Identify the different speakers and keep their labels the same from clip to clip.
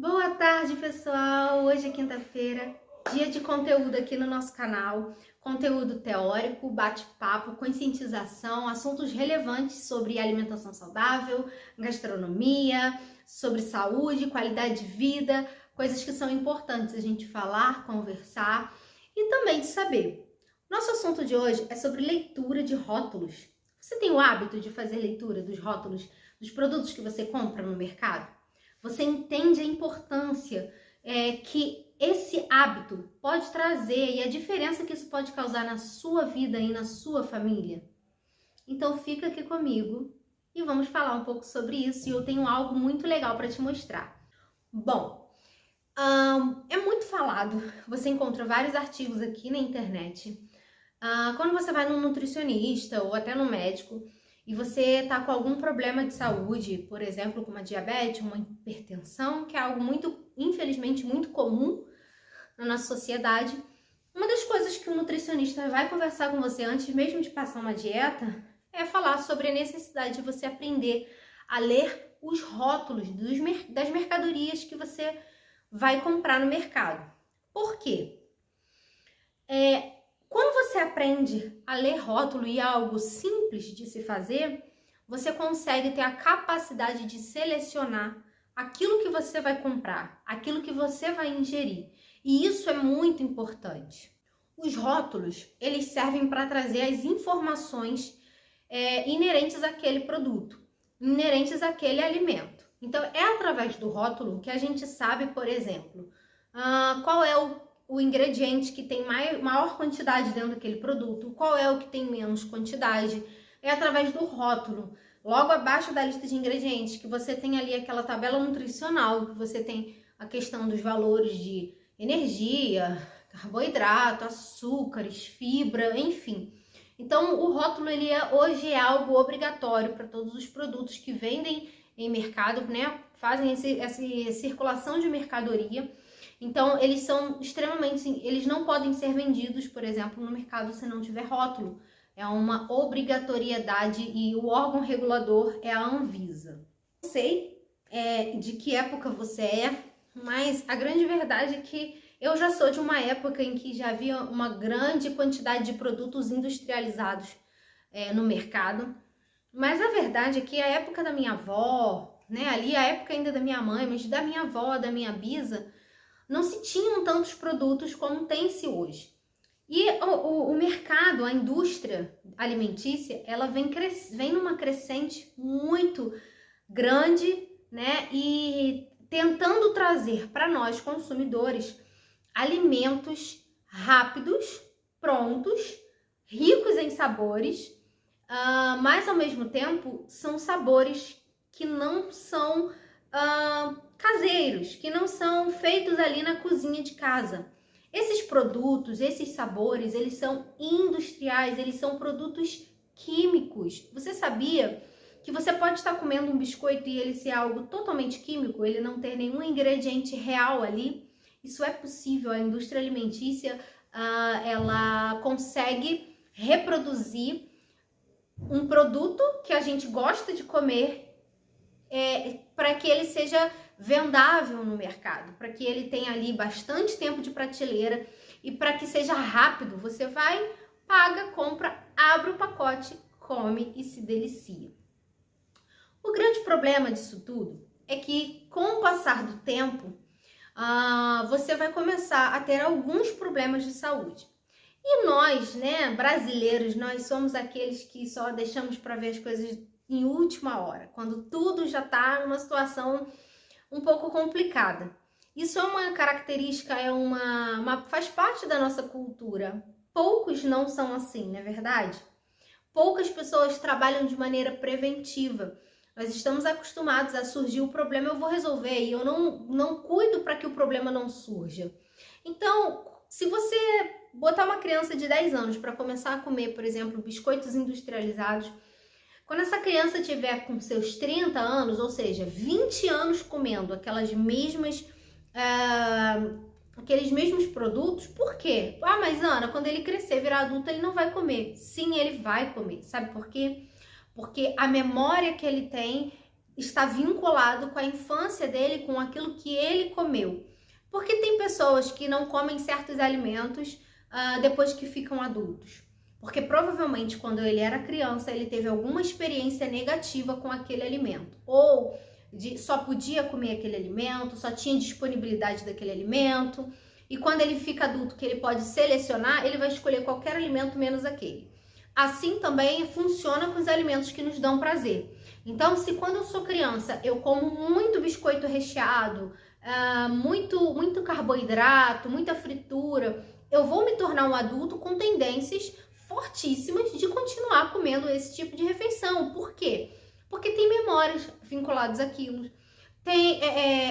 Speaker 1: Boa tarde, pessoal! Hoje é quinta-feira, dia de conteúdo aqui no nosso canal. Conteúdo teórico, bate-papo, conscientização, assuntos relevantes sobre alimentação saudável, gastronomia, sobre saúde, qualidade de vida, coisas que são importantes a gente falar, conversar e também de saber. Nosso assunto de hoje é sobre leitura de rótulos. Você tem o hábito de fazer leitura dos rótulos dos produtos que você compra no mercado? Você entende a importância que esse hábito pode trazer e a diferença que isso pode causar na sua vida e na sua família? Então fica aqui comigo e vamos falar um pouco sobre isso, e eu tenho algo muito legal para te mostrar. Bom, é muito falado, você encontra vários artigos aqui na internet. Quando você vai num nutricionista ou até no médico, e você está com algum problema de saúde, por exemplo, como uma diabetes, uma hipertensão, que é algo infelizmente, muito comum na nossa sociedade, uma das coisas que o nutricionista vai conversar com você antes mesmo de passar uma dieta é falar sobre a necessidade de você aprender a ler os rótulos das mercadorias que você vai comprar no mercado. Por quê? Quando você aprende a ler rótulo e é algo simples de se fazer, você consegue ter a capacidade de selecionar aquilo que você vai comprar, aquilo que você vai ingerir. E isso é muito importante. Os rótulos, eles servem para trazer as informações inerentes àquele produto, inerentes àquele alimento. Então, é através do rótulo que a gente sabe, por exemplo, qual é o ingrediente que tem maior quantidade dentro daquele produto, qual é o que tem menos quantidade. É através do rótulo, logo abaixo da lista de ingredientes, que você tem ali aquela tabela nutricional, que você tem a questão dos valores de energia, carboidrato, açúcares, fibra, enfim. Então, o rótulo hoje é algo obrigatório para todos os produtos que vendem em mercado, né? Fazem essa circulação de mercadoria. Então, eles não podem ser vendidos, por exemplo, no mercado se não tiver rótulo. É uma obrigatoriedade e o órgão regulador é a Anvisa. Não sei de que época você é, mas a grande verdade é que eu já sou de uma época em que já havia uma grande quantidade de produtos industrializados no mercado. Mas a verdade é que a época da minha avó, né, ali a época ainda da minha mãe, mas da minha avó, da minha bisa, não se tinham tantos produtos como tem-se hoje. E o mercado, a indústria alimentícia, ela vem numa crescente muito grande, né? E tentando trazer para nós, consumidores, alimentos rápidos, prontos, ricos em sabores, mas ao mesmo tempo são sabores que não são caseiros, que não são feitos ali na cozinha de casa. Esses produtos, esses sabores, eles são industriais, eles são produtos químicos. Você sabia que você pode estar comendo um biscoito e ele ser algo totalmente químico, ele não ter nenhum ingrediente real ali? Isso é possível. A indústria alimentícia, ela consegue reproduzir um produto que a gente gosta de comer para que ele seja vendável no mercado, para que ele tenha ali bastante tempo de prateleira e para que seja rápido. Você vai, paga, compra, abre o pacote, come e se delicia. O grande problema disso tudo é que, com o passar do tempo, você vai começar a ter alguns problemas de saúde. E nós, né, brasileiros, nós somos aqueles que só deixamos para ver as coisas em última hora, quando tudo já está numa situação um pouco complicada. Isso é uma característica, faz parte da nossa cultura. Poucos não são assim, não é verdade? Poucas pessoas trabalham de maneira preventiva. Nós estamos acostumados a surgir o problema, eu vou resolver, e eu não cuido para que o problema não surja. Então, se você botar uma criança de 10 anos para começar a comer, por exemplo, biscoitos industrializados, quando essa criança tiver com seus 30 anos, ou seja, 20 anos comendo aqueles mesmos produtos, por quê? Mas Ana, quando ele crescer, virar adulto, ele não vai comer. Sim, ele vai comer. Sabe por quê? Porque a memória que ele tem está vinculado com a infância dele, com aquilo que ele comeu. Porque tem pessoas que não comem certos alimentos depois que ficam adultos. Porque provavelmente quando ele era criança, ele teve alguma experiência negativa com aquele alimento. Ou só podia comer aquele alimento, só tinha disponibilidade daquele alimento. E quando ele fica adulto, que ele pode selecionar, ele vai escolher qualquer alimento menos aquele. Assim também funciona com os alimentos que nos dão prazer. Então, se quando eu sou criança, eu como muito biscoito recheado, muito carboidrato, muita fritura, eu vou me tornar um adulto com tendências fortíssimas de continuar comendo esse tipo de refeição. Por quê? Porque tem memórias vinculadas àquilo.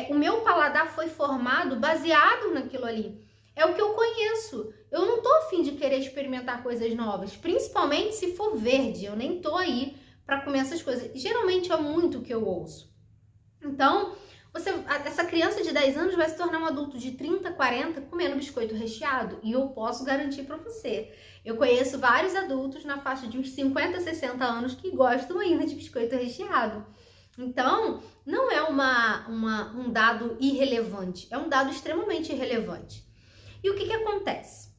Speaker 1: O meu paladar foi formado baseado naquilo ali. É o que eu conheço. Eu não tô afim de querer experimentar coisas novas, principalmente se for verde. Eu nem tô aí para comer essas coisas. Geralmente é muito o que eu ouço. Então, essa criança de 10 anos vai se tornar um adulto de 30, 40 comendo biscoito recheado. E eu posso garantir para você. Eu conheço vários adultos na faixa de uns 50, 60 anos que gostam ainda de biscoito recheado. Então, não é um dado irrelevante, é um dado extremamente irrelevante. E o que acontece?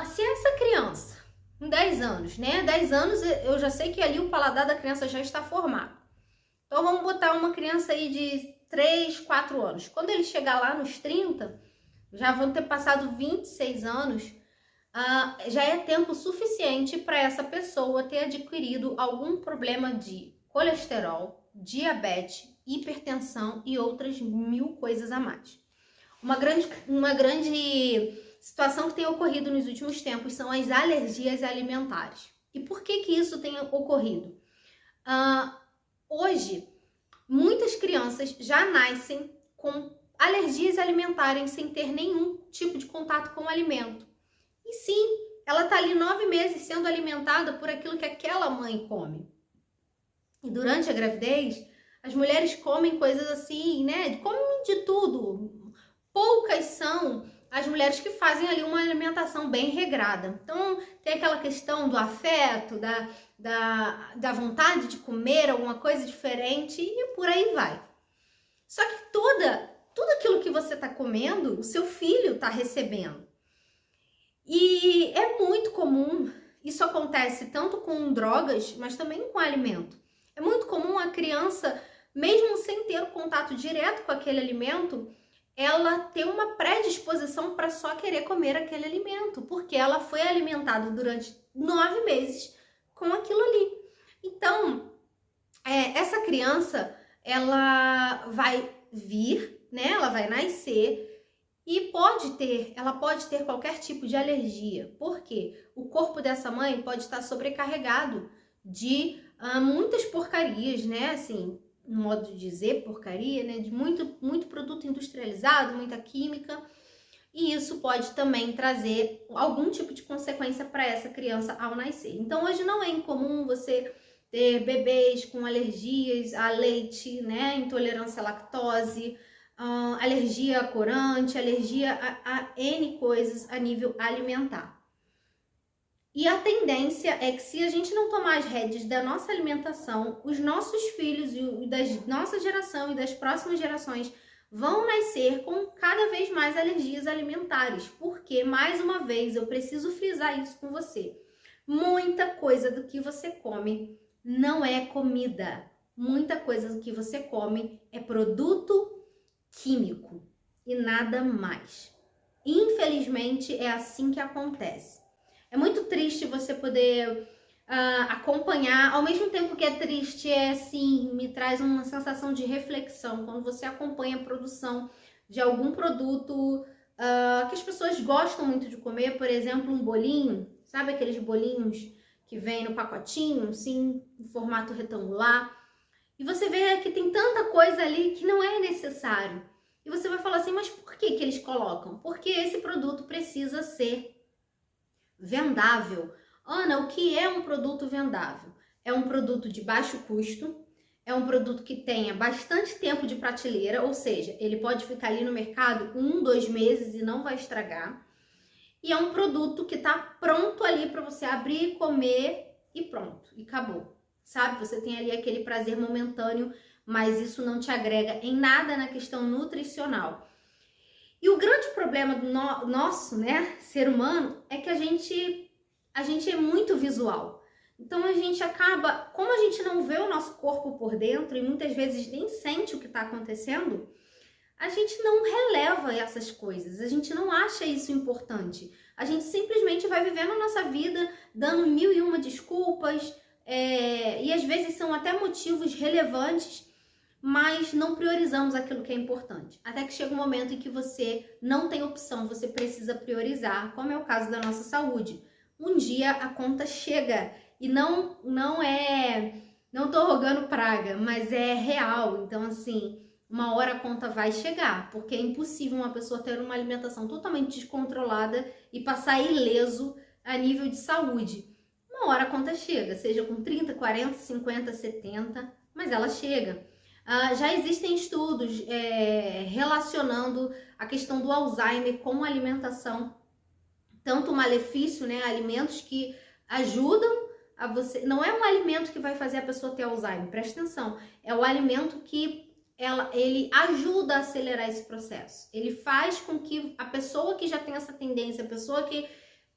Speaker 1: Se essa criança, em 10 anos, né? 10 anos eu já sei que ali o paladar da criança já está formado. Então, vamos botar uma criança aí de 3, 4 anos. Quando ele chegar lá nos 30, já vão ter passado 26 anos, já é tempo suficiente para essa pessoa ter adquirido algum problema de colesterol, diabetes, hipertensão e outras 1000 coisas a mais. Uma grande situação que tem ocorrido nos últimos tempos são as alergias alimentares. E por que isso tem ocorrido? Hoje, muitas crianças já nascem com alergias alimentares sem ter nenhum tipo de contato com o alimento. E sim, ela está ali 9 meses sendo alimentada por aquilo que aquela mãe come. E durante a gravidez, as mulheres comem coisas assim, né? Comem de tudo. Poucas são as mulheres que fazem ali uma alimentação bem regrada. Então, tem aquela questão do afeto, da vontade de comer alguma coisa diferente e por aí vai. Só que tudo aquilo que você está comendo, o seu filho está recebendo. E é muito comum, isso acontece tanto com drogas, mas também com alimento. É muito comum a criança, mesmo sem ter o contato direto com aquele alimento, ela ter uma predisposição para só querer comer aquele alimento, porque ela foi alimentada durante 9 meses com aquilo ali. Então, essa criança, ela vai vir, né? Ela vai nascer e ela pode ter qualquer tipo de alergia. Por quê? O corpo dessa mãe pode estar sobrecarregado de muitas porcarias, né? Assim, no modo de dizer, porcaria, né? De muito produto industrializado, muita química. E isso pode também trazer algum tipo de consequência para essa criança ao nascer. Então, hoje não é incomum você ter bebês com alergias a leite, né? Intolerância à lactose, alergia a corante, alergia a N coisas a nível alimentar. E a tendência é que se a gente não tomar as rédeas da nossa alimentação, os nossos filhos e da nossa geração e das próximas gerações vão nascer com cada vez mais alergias alimentares. Porque, mais uma vez, eu preciso frisar isso com você. Muita coisa do que você come não é comida. Muita coisa do que você come é produto químico e nada mais. Infelizmente, é assim que acontece. É muito triste você poder acompanhar, ao mesmo tempo que é triste, assim, me traz uma sensação de reflexão quando você acompanha a produção de algum produto que as pessoas gostam muito de comer, por exemplo, um bolinho, sabe aqueles bolinhos que vem no pacotinho, assim, em formato retangular, e você vê que tem tanta coisa ali que não é necessário. E você vai falar assim, mas por que eles colocam? Porque esse produto precisa ser vendável. Ana, o que é um produto vendável? É um produto de baixo custo, é um produto que tenha bastante tempo de prateleira, ou seja, ele pode ficar ali no mercado 1, 2 meses e não vai estragar. E é um produto que está pronto ali para você abrir, comer e pronto, e acabou. Sabe? Você tem ali aquele prazer momentâneo, mas isso não te agrega em nada na questão nutricional. E o grande problema do nosso, né, ser humano, é que a gente é muito visual. Então a gente acaba, como a gente não vê o nosso corpo por dentro e muitas vezes nem sente o que está acontecendo, a gente não releva essas coisas, a gente não acha isso importante. A gente simplesmente vai vivendo a nossa vida, dando 1001 desculpas, e às vezes são até motivos relevantes, mas não priorizamos aquilo que é importante. Até que chega um momento em que você não tem opção, você precisa priorizar, como é o caso da nossa saúde. Um dia a conta chega e não tô rogando praga, mas é real. Então, assim, uma hora a conta vai chegar, porque é impossível uma pessoa ter uma alimentação totalmente descontrolada e passar ileso a nível de saúde. Uma hora a conta chega, seja com 30, 40, 50, 70, mas ela chega. Já existem estudos relacionando a questão do Alzheimer com a alimentação, tanto o malefício, né, alimentos que ajudam a você, não é um alimento que vai fazer a pessoa ter Alzheimer, presta atenção, é o alimento que ele ajuda a acelerar esse processo, ele faz com que a pessoa que já tem essa tendência, a pessoa que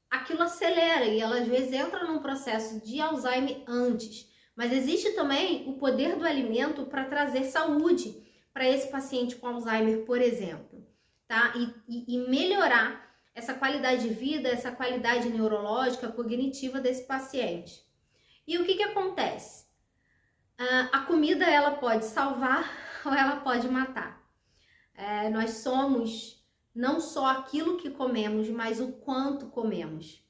Speaker 1: aquilo acelera e ela às vezes entra num processo de Alzheimer antes. Mas existe também o poder do alimento para trazer saúde para esse paciente com Alzheimer, por exemplo, tá? E melhorar essa qualidade de vida, essa qualidade neurológica, cognitiva desse paciente. E o que acontece? A comida, ela pode salvar ou ela pode matar. Nós somos não só aquilo que comemos, mas o quanto comemos.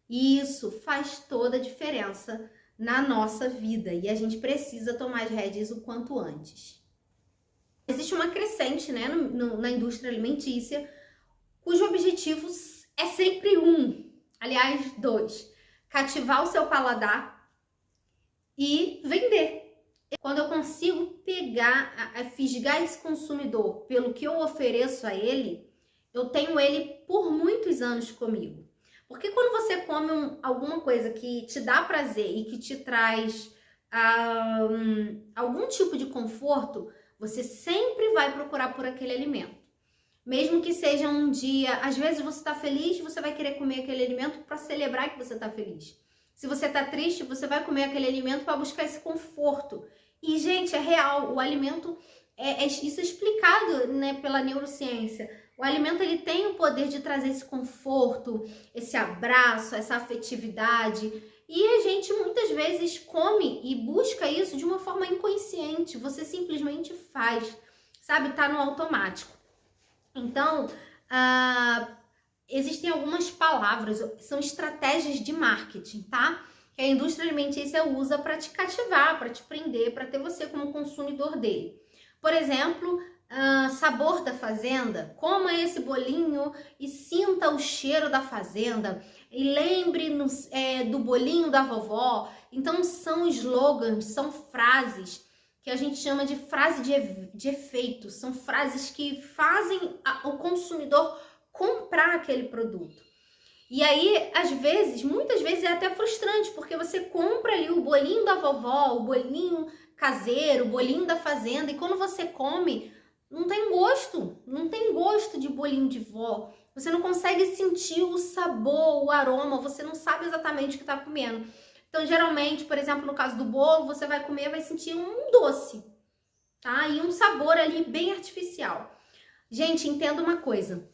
Speaker 1: E isso faz toda a diferença na nossa vida e a gente precisa tomar as rédeas o quanto antes. Existe uma crescente, né, na indústria alimentícia, cujo objetivo é sempre aliás, 2, cativar o seu paladar e vender. Quando eu consigo fisgar esse consumidor pelo que eu ofereço a ele, eu tenho ele por muitos anos comigo. Porque quando você come alguma coisa que te dá prazer e que te traz algum tipo de conforto, você sempre vai procurar por aquele alimento. Mesmo que seja um dia, às vezes você está feliz, você vai querer comer aquele alimento para celebrar que você está feliz. Se você está triste, você vai comer aquele alimento para buscar esse conforto. E, gente, é real, o alimento, isso é explicado, né, pela neurociência. O alimento, ele tem o poder de trazer esse conforto, esse abraço, essa afetividade. E a gente muitas vezes come e busca isso de uma forma inconsciente. Você simplesmente faz, sabe? Tá no automático. Então, existem algumas palavras, são estratégias de marketing, tá? Que a indústria alimentícia usa para te cativar, para te prender, para ter você como consumidor dele. Por exemplo, sabor da fazenda, coma esse bolinho e sinta o cheiro da fazenda e lembre do bolinho da vovó. Então são slogans, são frases que a gente chama de frase de efeito, são frases que fazem o consumidor comprar aquele produto. E aí, às vezes, muitas vezes é até frustrante, porque você compra ali o bolinho da vovó, o bolinho caseiro, o bolinho da fazenda, e quando você come, não tem gosto de bolinho de vó. Você não consegue sentir o sabor, o aroma, você não sabe exatamente o que está comendo. Então, geralmente, por exemplo, no caso do bolo, você vai comer, vai sentir um doce, tá? E um sabor ali bem artificial. Gente, entenda uma coisa.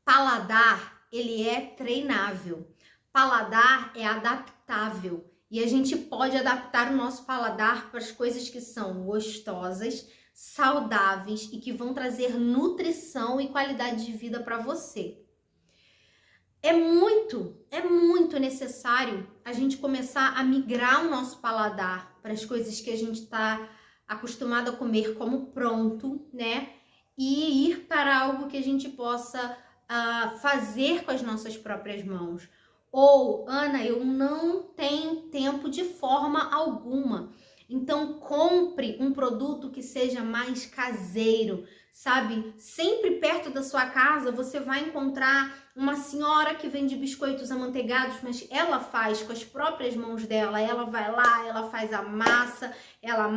Speaker 1: Paladar, ele é treinável. Paladar é adaptável. E a gente pode adaptar o nosso paladar para as coisas que são gostosas, saudáveis e que vão trazer nutrição e qualidade de vida para você. É muito necessário a gente começar a migrar o nosso paladar para as coisas que a gente está acostumado a comer como pronto, né? E ir para algo que a gente possa fazer com as nossas próprias mãos. Ou, Ana, eu não tenho tempo de forma alguma. Então, compre um produto que seja mais caseiro. sabe? Sempre perto da sua casa você vai encontrar uma senhora que vende biscoitos amanteigados, mas ela faz com as próprias mãos dela. Ela vai lá, ela faz a massa, ela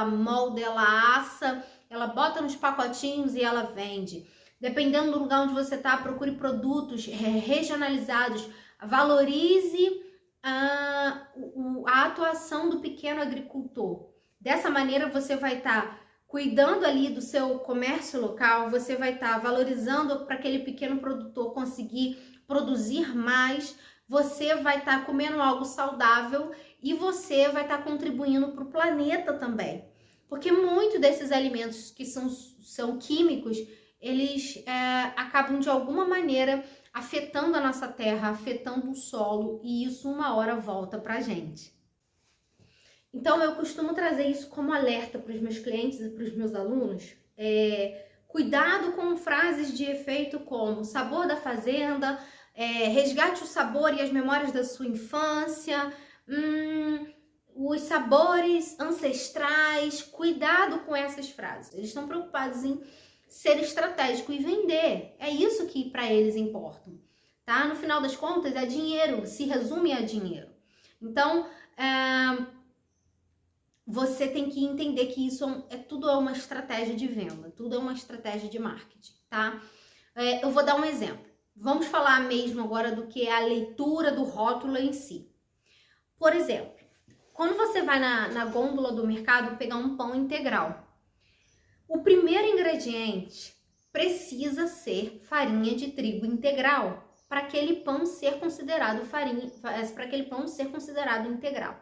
Speaker 1: molda, ela assa, ela bota nos pacotinhos e ela vende. Dependendo do lugar onde você está, procure produtos regionalizados, valorize a atuação do pequeno agricultor. Dessa maneira você vai estar cuidando ali do seu comércio local, você vai estar valorizando para aquele pequeno produtor conseguir produzir mais, você vai estar comendo algo saudável e você vai estar contribuindo para o planeta também. Porque muitos desses alimentos que são químicos, eles acabam de alguma maneira afetando a nossa terra, afetando o solo, e isso uma hora volta pra gente. Então eu costumo trazer isso como alerta para os meus clientes e para os meus alunos. Cuidado com frases de efeito como sabor da fazenda, resgate o sabor e as memórias da sua infância, os sabores ancestrais. Cuidado com essas frases. Eles estão preocupados em ser estratégico e vender. É isso que para eles importa, tá? No final das contas é dinheiro, se resume a dinheiro. Então, você tem que entender que isso tudo é uma estratégia de venda, tudo é uma estratégia de marketing, tá? Eu vou dar um exemplo. Vamos falar mesmo agora do que é a leitura do rótulo em si. Por exemplo, quando você vai na gôndola do mercado pegar um pão integral, o primeiro ingrediente precisa ser farinha de trigo integral para aquele pão ser considerado integral.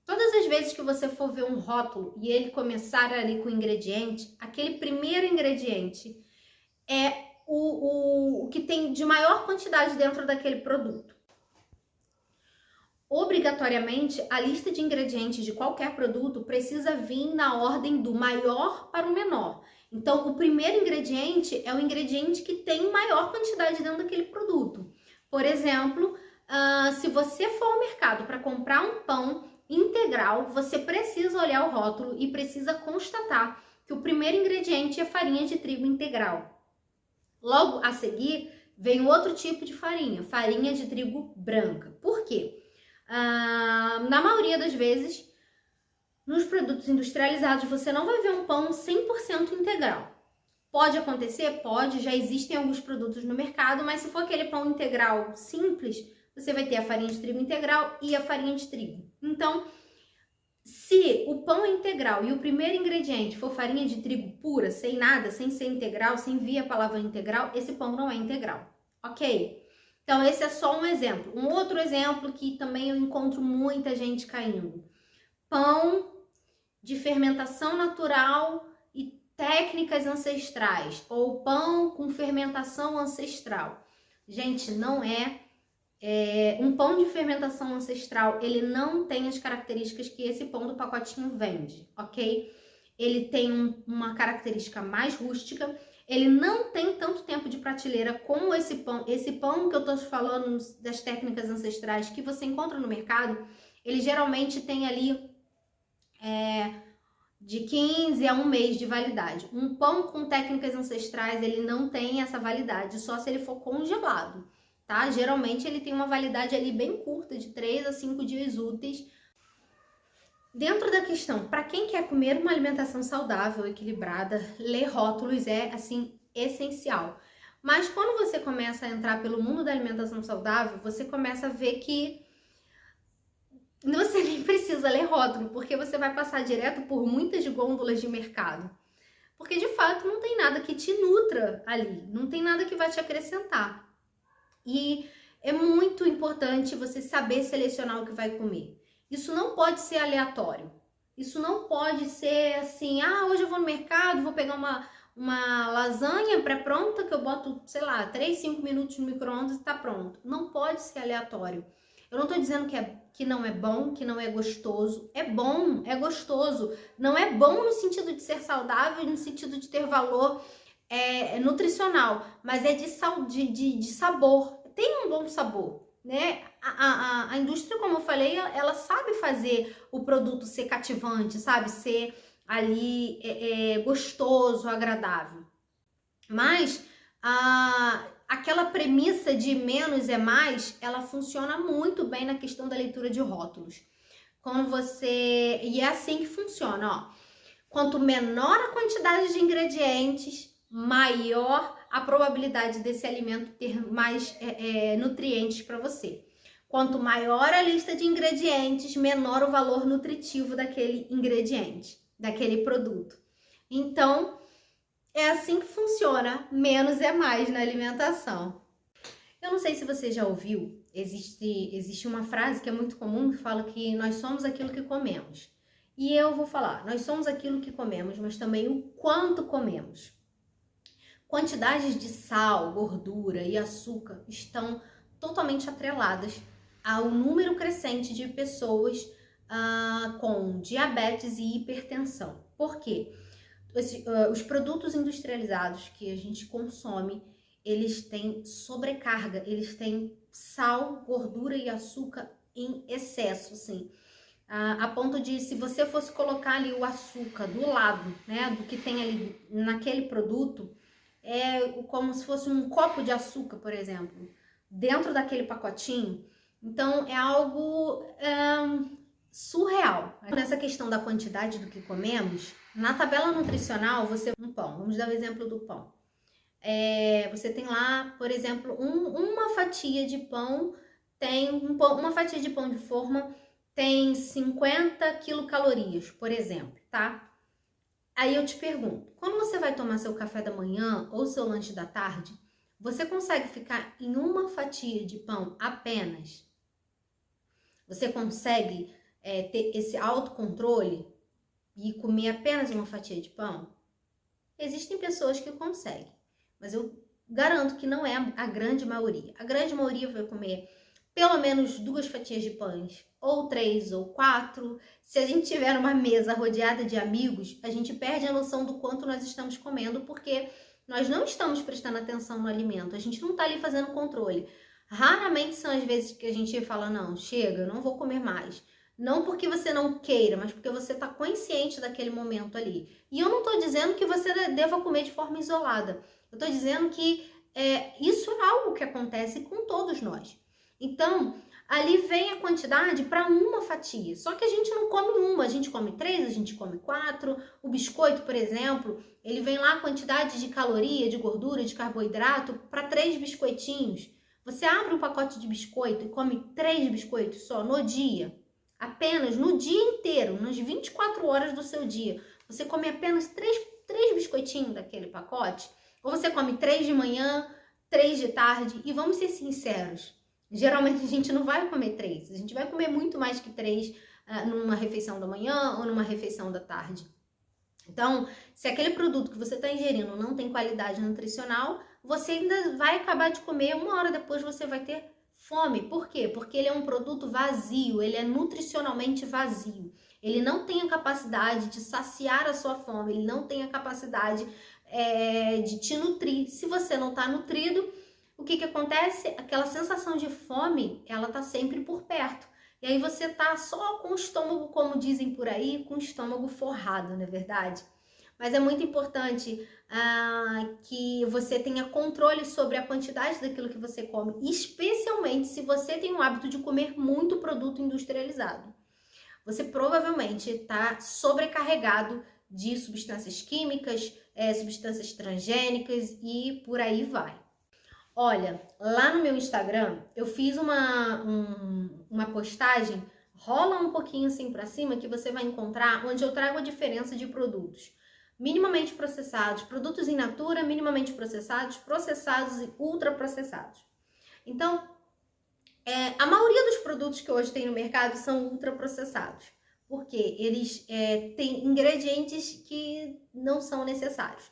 Speaker 1: Todas as vezes que você for ver um rótulo e ele começar ali com o ingrediente, aquele primeiro ingrediente é o que tem de maior quantidade dentro daquele produto. Obrigatoriamente, a lista de ingredientes de qualquer produto precisa vir na ordem do maior para o menor. Então, o primeiro ingrediente é o ingrediente que tem maior quantidade dentro daquele produto. Por exemplo, se você for ao mercado para comprar um pão integral, você precisa olhar o rótulo e precisa constatar que o primeiro ingrediente é farinha de trigo integral. Logo a seguir, vem outro tipo de farinha, farinha de trigo branca. Por quê? Na maioria das vezes, nos produtos industrializados, você não vai ver um pão 100% integral. Pode acontecer? Pode, já existem alguns produtos no mercado, mas se for aquele pão integral simples, você vai ter a farinha de trigo integral e a farinha de trigo. Então, se o pão é integral e o primeiro ingrediente for farinha de trigo pura, sem nada, sem ser integral, sem vir a palavra integral, esse pão não é integral, ok? Então, esse é só um exemplo. Um outro exemplo que também eu encontro muita gente caindo. Pão de fermentação natural e técnicas ancestrais. Ou pão com fermentação ancestral. Gente, não um pão de fermentação ancestral, ele não tem as características que esse pão do pacotinho vende, ok? Ele tem uma característica mais rústica. Ele não tem tanto tempo de prateleira como esse pão. Esse pão que eu tô falando das técnicas ancestrais que você encontra no mercado, ele geralmente tem ali de 15 a 1 mês de validade. Um pão com técnicas ancestrais, ele não tem essa validade, só se ele for congelado, tá? Geralmente ele tem uma validade ali bem curta, de 3 a 5 dias úteis. Dentro da questão, para quem quer comer uma alimentação saudável, equilibrada, ler rótulos é, assim, essencial. Mas quando você começa a entrar pelo mundo da alimentação saudável, você começa a ver que você nem precisa ler rótulo, porque você vai passar direto por muitas gôndolas de mercado. Porque, de fato, não tem nada que te nutra ali, não tem nada que vai te acrescentar. E é muito importante você saber selecionar o que vai comer. Isso não pode ser aleatório. Isso não pode ser assim, hoje eu vou no mercado, vou pegar uma lasanha pré-pronta que eu boto, sei lá, 3, 5 minutos no micro-ondas e tá pronto. Não pode ser aleatório. Eu não tô dizendo que não é bom, que não é gostoso. É bom, é gostoso. Não é bom no sentido de ser saudável, no sentido de ter valor nutricional, mas é de sabor. Tem um bom sabor, né? A indústria, como eu falei, ela sabe fazer o produto ser cativante, sabe? Ser ali gostoso, agradável. Mas aquela premissa de menos é mais, ela funciona muito bem na questão da leitura de rótulos. Quando você... E é assim que funciona, ó. Quanto menor a quantidade de ingredientes, maior a probabilidade desse alimento ter mais nutrientes para você. Quanto maior a lista de ingredientes, menor o valor nutritivo daquele ingrediente, daquele produto. Então, é assim que funciona, menos é mais na alimentação. Eu não sei se você já ouviu, existe uma frase que é muito comum que fala que nós somos aquilo que comemos. E eu vou falar, nós somos aquilo que comemos, mas também o quanto comemos. Quantidades de sal, gordura e açúcar estão totalmente atreladas ao número crescente de pessoas com diabetes e hipertensão. Por quê? Os produtos industrializados que a gente consome, eles têm sobrecarga, eles têm sal, gordura e açúcar em excesso, assim. A ponto de, se você fosse colocar ali o açúcar do lado, né, do que tem ali naquele produto, é como se fosse um copo de açúcar, por exemplo, dentro daquele pacotinho. Então, é algo surreal. Nessa questão da quantidade do que comemos, na tabela nutricional, um pão, vamos dar o exemplo do pão. Você tem lá, por exemplo, uma fatia de pão, uma fatia de pão de forma tem 50 quilocalorias, por exemplo, tá? Aí eu te pergunto, quando você vai tomar seu café da manhã ou seu lanche da tarde, você consegue ficar em uma fatia de pão apenas? Você consegue ter esse autocontrole e comer apenas uma fatia de pão? Existem pessoas que conseguem, mas eu garanto que não é a grande maioria. A grande maioria vai comer pelo menos 2 fatias de pães, ou 3 ou 4. Se a gente tiver uma mesa rodeada de amigos, a gente perde a noção do quanto nós estamos comendo, porque nós não estamos prestando atenção no alimento, a gente não está ali fazendo controle. Raramente são as vezes que a gente fala, não, chega, eu não vou comer mais. Não porque você não queira, mas porque você está consciente daquele momento ali. E eu não estou dizendo que você deva comer de forma isolada. Eu estou dizendo que isso é algo que acontece com todos nós. Então, ali vem a quantidade para uma fatia. Só que a gente não come uma, a gente come 3, a gente come 4. O biscoito, por exemplo, ele vem lá a quantidade de caloria, de gordura, de carboidrato para 3 biscoitinhos. Você abre um pacote de biscoito e come 3 biscoitos só no dia. Apenas no dia inteiro, nas 24 horas do seu dia. Você come apenas 3 biscoitinhos daquele pacote. Ou você come 3 de manhã, 3 de tarde. E vamos ser sinceros, geralmente a gente não vai comer 3. A gente vai comer muito mais que 3 numa refeição da manhã ou numa refeição da tarde. Então, se aquele produto que você está ingerindo não tem qualidade nutricional, você ainda vai acabar de comer, 1 hora depois você vai ter fome. Por quê? Porque ele é um produto vazio, ele é nutricionalmente vazio. Ele não tem a capacidade de saciar a sua fome, ele não tem a capacidade de te nutrir. Se você não está nutrido, o que acontece? Aquela sensação de fome, ela tá sempre por perto. E aí você tá só com o estômago, como dizem por aí, com o estômago forrado, não é verdade? Mas é muito importante que você tenha controle sobre a quantidade daquilo que você come, especialmente se você tem o hábito de comer muito produto industrializado. Você provavelmente está sobrecarregado de substâncias químicas, substâncias transgênicas e por aí vai. Olha, lá no meu Instagram, eu fiz uma postagem, rola um pouquinho assim pra cima, que você vai encontrar, onde eu trago a diferença de produtos. Minimamente processados, produtos in natura, minimamente processados, processados e ultraprocessados. Então, a maioria dos produtos que hoje tem no mercado são ultraprocessados, porque eles têm ingredientes que não são necessários.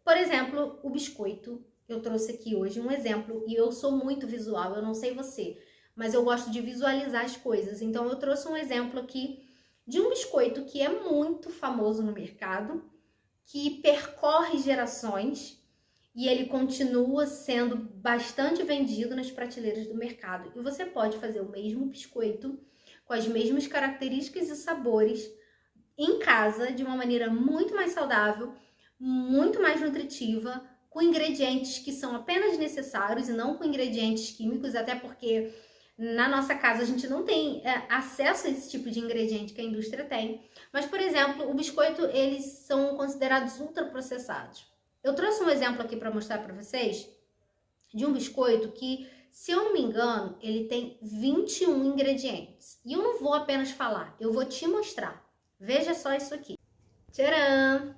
Speaker 1: Por exemplo, o biscoito. Eu trouxe aqui hoje um exemplo, e eu sou muito visual, eu não sei você, mas eu gosto de visualizar as coisas. Então eu trouxe um exemplo aqui de um biscoito que é muito famoso no mercado, que percorre gerações e ele continua sendo bastante vendido nas prateleiras do mercado. E você pode fazer o mesmo biscoito com as mesmas características e sabores em casa de uma maneira muito mais saudável, muito mais nutritiva, com ingredientes que são apenas necessários e não com ingredientes químicos, até porque na nossa casa a gente não tem acesso a esse tipo de ingrediente que a indústria tem. Mas, por exemplo, o biscoito, eles são considerados ultraprocessados. Eu trouxe um exemplo aqui para mostrar para vocês de um biscoito que, se eu não me engano, ele tem 21 ingredientes. E eu não vou apenas falar, eu vou te mostrar. Veja só isso aqui. Tcharam!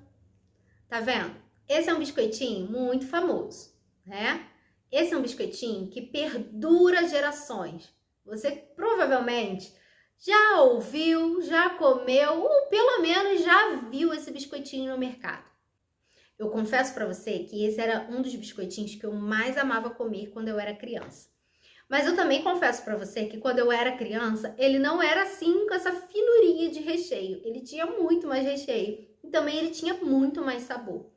Speaker 1: Tá vendo? Esse é um biscoitinho muito famoso, né? Esse é um biscoitinho que perdura gerações. Você provavelmente já ouviu, já comeu, ou pelo menos já viu esse biscoitinho no mercado. Eu confesso para você que esse era um dos biscoitinhos que eu mais amava comer quando eu era criança. Mas eu também confesso para você que quando eu era criança, ele não era assim com essa finurinha de recheio. Ele tinha muito mais recheio e também ele tinha muito mais sabor.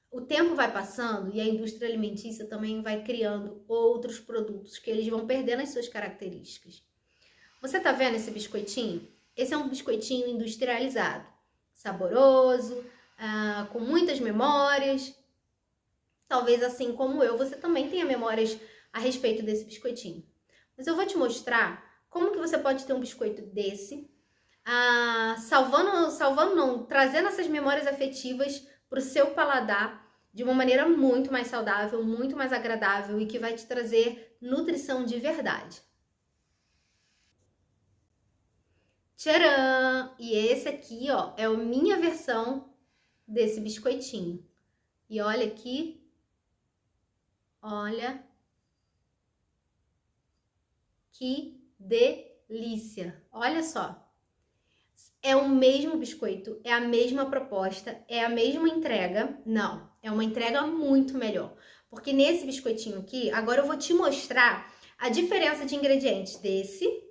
Speaker 1: O tempo vai passando e a indústria alimentícia também vai criando outros produtos que eles vão perdendo as suas características. Você tá vendo esse biscoitinho? Esse é um biscoitinho industrializado, saboroso, com muitas memórias. Talvez assim como eu, você também tenha memórias a respeito desse biscoitinho. Mas eu vou te mostrar como que você pode ter um biscoito desse, trazendo essas memórias afetivas para o seu paladar de uma maneira muito mais saudável, muito mais agradável e que vai te trazer nutrição de verdade. Tcharam! E esse aqui, ó, é a minha versão desse biscoitinho. E olha aqui, olha que delícia! Olha só. É o mesmo biscoito, é a mesma proposta, é a mesma entrega. Não, é uma entrega muito melhor. Porque nesse biscoitinho aqui, agora eu vou te mostrar a diferença de ingredientes desse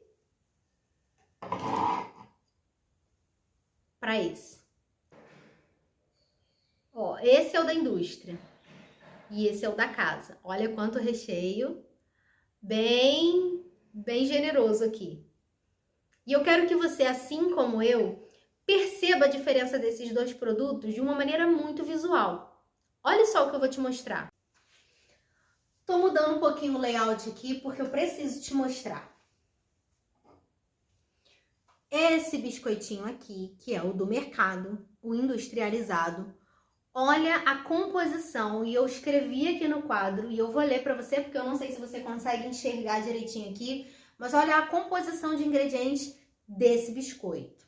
Speaker 1: para esse. Ó, esse é o da indústria e esse é o da casa. Olha quanto recheio, bem generoso aqui. E eu quero que você, assim como eu, perceba a diferença desses dois produtos de uma maneira muito visual. Olha só o que eu vou te mostrar. Tô mudando um pouquinho o layout aqui porque eu preciso te mostrar. Esse biscoitinho aqui, que é o do mercado, o industrializado, olha a composição, e eu escrevi aqui no quadro, e eu vou ler para você porque eu não sei se você consegue enxergar direitinho aqui, mas olha a composição de ingredientes desse biscoito.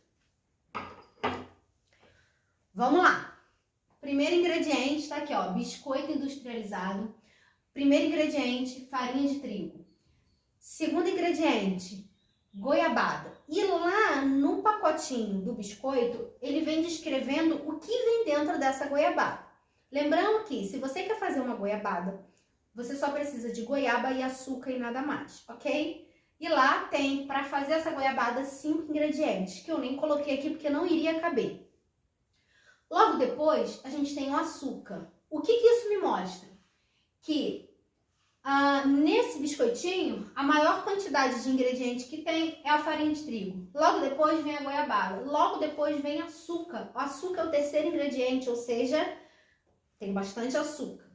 Speaker 1: Vamos lá. Primeiro ingrediente tá aqui, ó, biscoito industrializado. Primeiro ingrediente, farinha de trigo. Segundo ingrediente, goiabada. E lá no pacotinho do biscoito, ele vem descrevendo o que vem dentro dessa goiabada. Lembrando que, se você quer fazer uma goiabada, você só precisa de goiaba e açúcar e nada mais, ok? E lá tem, para fazer essa goiabada, 5 ingredientes, que eu nem coloquei aqui porque não iria caber. Logo depois, a gente tem o açúcar. O que isso me mostra? Que nesse biscoitinho, a maior quantidade de ingredientes que tem é a farinha de trigo. Logo depois vem a goiabada. Logo depois vem açúcar. O açúcar é o terceiro ingrediente, ou seja, tem bastante açúcar.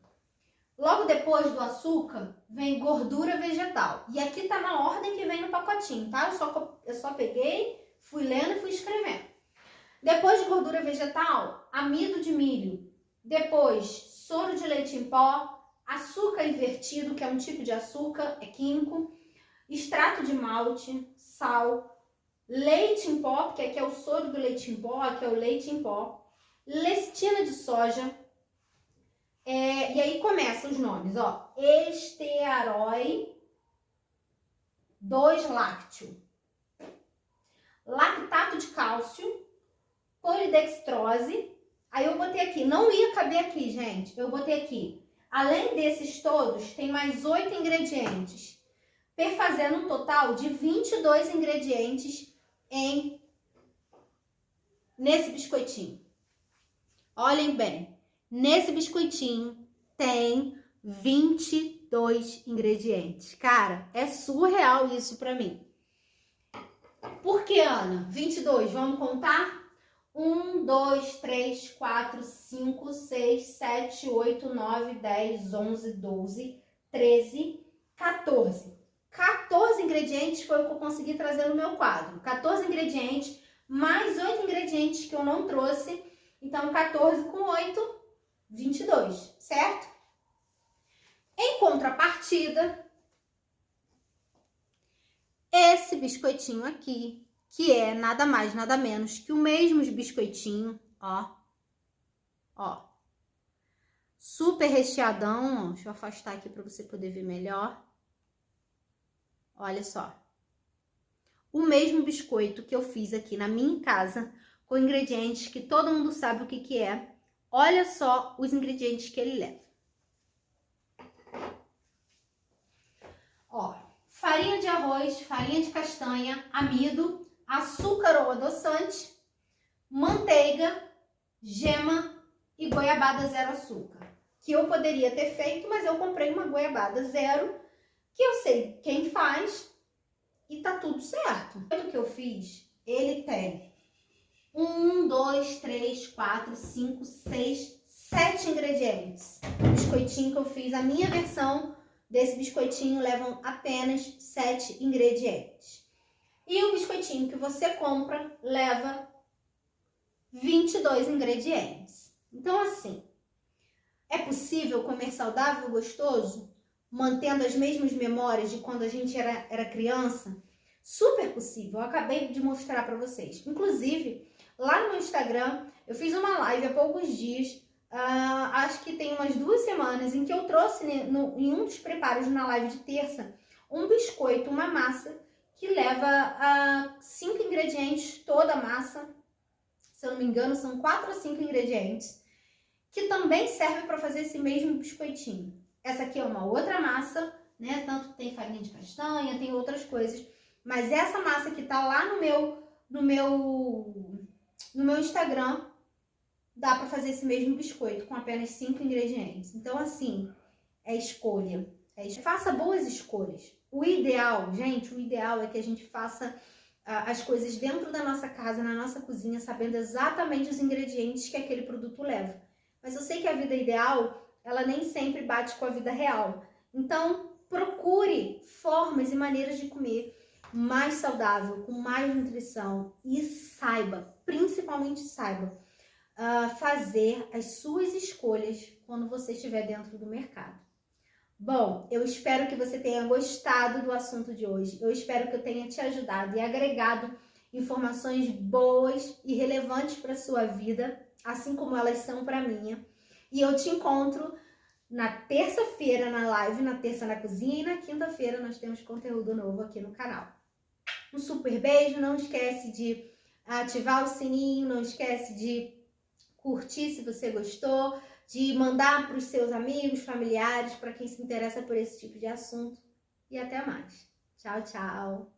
Speaker 1: Logo depois do açúcar, vem gordura vegetal. E aqui tá na ordem que vem no pacotinho, tá? Eu só peguei, fui lendo e fui escrevendo. Depois de gordura vegetal, amido de milho. Depois, soro de leite em pó, açúcar invertido, que é um tipo de açúcar, é químico, extrato de malte, sal, leite em pó, porque aqui é o soro do leite em pó, aqui é o leite em pó, lecitina de soja, e aí começam os nomes, ó, estearói 2-lácteo, lactato de cálcio, polidextrose. Aí eu botei aqui, não ia caber aqui, gente, eu botei aqui, além desses todos, tem mais 8 ingredientes, perfazendo um total de 22 ingredientes nesse biscoitinho. Olhem bem, nesse biscoitinho tem 22 ingredientes. Cara, é surreal isso pra mim. Por que, Ana? 22, vamos contar? 1, 2, 3, 4, 5, 6, 7, 8, 9, 10, 11, 12, 13, 14. 14 ingredientes foi o que eu consegui trazer no meu quadro. 14 ingredientes, mais 8 ingredientes que eu não trouxe. Então, 14 com 8, 22, certo? Em contrapartida, esse biscoitinho aqui, que é nada mais, nada menos que o mesmo biscoitinho, ó, super recheadão, ó. Deixa eu afastar aqui para você poder ver melhor. Olha só. O mesmo biscoito que eu fiz aqui na minha casa, com ingredientes que todo mundo sabe o que que é. Olha só os ingredientes que ele leva. Ó, farinha de arroz, farinha de castanha, amido, açúcar ou adoçante, manteiga, gema e goiabada zero açúcar. Que eu poderia ter feito, mas eu comprei uma goiabada zero, que eu sei quem faz e tá tudo certo. O que eu fiz, ele tem 1, 2, 3, 4, 5, 6, 7 ingredientes. O biscoitinho que eu fiz, a minha versão desse biscoitinho levam apenas 7 ingredientes. E o biscoitinho que você compra leva 22 ingredientes. Então, assim, é possível comer saudável e gostoso, mantendo as mesmas memórias de quando a gente era criança? Super possível. Eu acabei de mostrar para vocês. Inclusive, lá no meu Instagram, eu fiz uma live há poucos dias, acho que tem umas 2 semanas, em que eu trouxe em um dos preparos na live de terça, um biscoito, uma massa, que leva 5 ingredientes, toda a massa, se eu não me engano, são 4 a 5 ingredientes, que também serve para fazer esse mesmo biscoitinho. Essa aqui é uma outra massa, né? Tanto tem farinha de castanha, tem outras coisas, mas essa massa que tá lá no meu Instagram, dá para fazer esse mesmo biscoito com apenas 5 ingredientes. Então, assim, é escolha. Faça boas escolhas. O ideal, gente, o ideal é que a gente faça as coisas dentro da nossa casa, na nossa cozinha, sabendo exatamente os ingredientes que aquele produto leva. Mas eu sei que a vida ideal, ela nem sempre bate com a vida real. Então, procure formas e maneiras de comer mais saudável, com mais nutrição, e saiba, principalmente saiba, fazer as suas escolhas quando você estiver dentro do mercado. Bom, eu espero que você tenha gostado do assunto de hoje. Eu espero que eu tenha te ajudado e agregado informações boas e relevantes para a sua vida, assim como elas são para a minha. E eu te encontro na terça-feira na live, na terça na cozinha, e na quinta-feira nós temos conteúdo novo aqui no canal. Um super beijo, não esquece de ativar o sininho, não esquece de curtir se você gostou, de mandar para os seus amigos, familiares, para quem se interessa por esse tipo de assunto. E até mais. Tchau, tchau!